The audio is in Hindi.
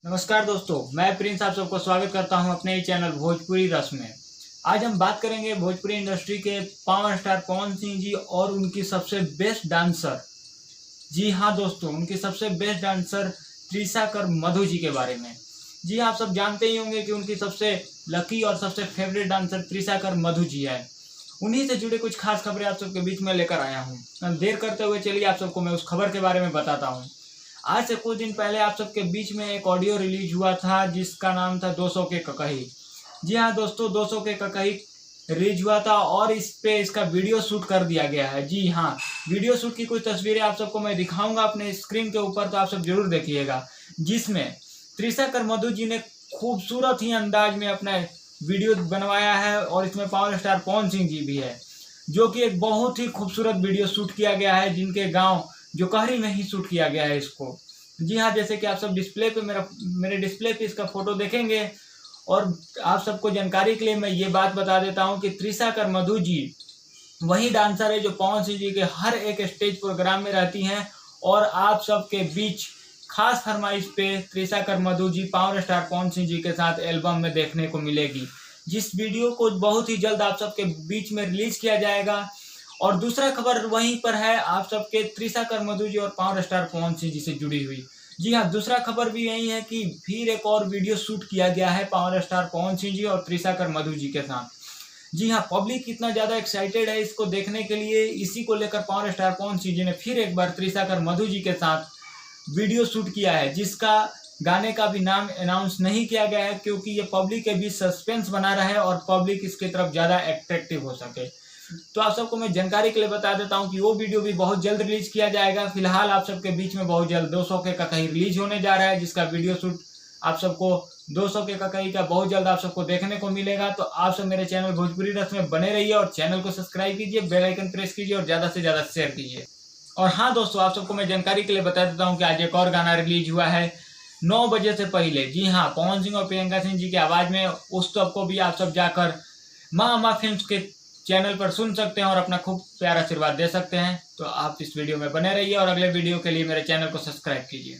नमस्कार दोस्तों, मैं प्रिंस आप सबको स्वागत करता हूं अपने ही चैनल भोजपुरी रस में। आज हम बात करेंगे भोजपुरी इंडस्ट्री के पावर स्टार पवन सिंह जी और उनकी सबसे बेस्ट डांसर। जी हाँ दोस्तों, उनकी सबसे बेस्ट डांसर त्रिशाकर मधु जी के बारे में। जी हाँ, आप सब जानते ही होंगे कि उनकी सबसे लकी और सबसे फेवरेट डांसर त्रिशाकर मधु जी है। उन्हीं से जुड़े कुछ खास खबरें आप सबके बीच में लेकर आया हूँ। देर करते हुए चलिए आप सबको मैं उस खबर के बारे में बताता हूँ। आज से कुछ दिन पहले आप सबके बीच में एक ऑडियो रिलीज हुआ था जिसका नाम था 200 के ककही। जी हाँ दोस्तों, 200 के ककही रिलीज हुआ था और इस पे इसका वीडियो शूट कर दिया गया है। जी हाँ, वीडियो शूट की कुछ तस्वीरें आप सबको मैं दिखाऊंगा अपने स्क्रीन के ऊपर, तो आप सब जरूर देखिएगा। जिसमें त्रिशाकर मधु जी ने खूबसूरत ही अंदाज में अपना वीडियो बनवाया है और इसमें पावर स्टार पवन सिंह जी भी है, जो कि एक बहुत ही खूबसूरत वीडियो शूट किया गया है जिनके गाँव जोकाहरी में ही शूट किया गया है इसको। जी हाँ, जैसे कि आप सब डिस्प्ले पे मेरे डिस्प्ले पे इसका फोटो देखेंगे। और आप सबको जानकारी के लिए मैं ये बात बता देता हूँ कि त्रिशाकर मधु जी वही डांसर है जो पवन सिंह जी के हर एक स्टेज प्रोग्राम में रहती हैं और आप सबके बीच खास फरमाइश पे त्रिशाकर मधु जी पावर स्टार पवन सिंह जी के साथ एल्बम में देखने को मिलेगी, जिस वीडियो को बहुत ही जल्द आप सबके बीच में रिलीज किया जाएगा। और दूसरा खबर वहीं पर है आप सबके त्रिशाकर मधु जी और पावर स्टार पवन सिंह जी से जुड़ी हुई। जी हाँ, दूसरा खबर भी यही है कि फिर एक और वीडियो शूट किया गया है पावर स्टार पवन सिंह जी और त्रिशाकर मधु जी के साथ। जी हाँ, पब्लिक इतना ज़्यादा एक्साइटेड है इसको देखने के लिए, इसी को लेकर पावर स्टार पवन सिंह जी ने फिर एक बार त्रिशाकर मधु जी के साथ वीडियो शूट किया है, जिसका गाने का भी नाम अनाउंस नहीं किया गया है क्योंकि ये पब्लिक के बीच सस्पेंस बना रहे और पब्लिक इसकी तरफ ज़्यादा अट्रैक्टिव हो सके। तो आप सबको मैं जानकारी के लिए बता देता हूं कि वो वीडियो भी बहुत जल्द रिलीज किया जाएगा। फिलहाल आप सबके बीच में बहुत जल्द 200 के ककही रिलीज होने जा रहा है, जिसका वीडियो शूट आप सबको 200 के ककही का बहुत जल्द आप सबको देखने को मिलेगा। तो आप सब मेरे चैनल भोजपुरी रस में बने रहिए और चैनल को सब्सक्राइब कीजिए, बेल आइकन प्रेस कीजिए और ज़्यादा से ज़्यादा शेयर कीजिए। और हाँ दोस्तों, आप सबको मैं जानकारी के लिए बता देता हूँ कि आज एक और गाना रिलीज हुआ है 9 बजे से पहले। जी हाँ, पवन सिंह और प्रियंका सिंह जी की आवाज़ में उस तब को भी आप सब जाकर माँ अम्मा फिल्म्स के चैनल पर सुन सकते हैं और अपना खूब प्यारा आशीर्वाद दे सकते हैं। तो आप इस वीडियो में बने रहिए और अगले वीडियो के लिए मेरे चैनल को सब्सक्राइब कीजिए।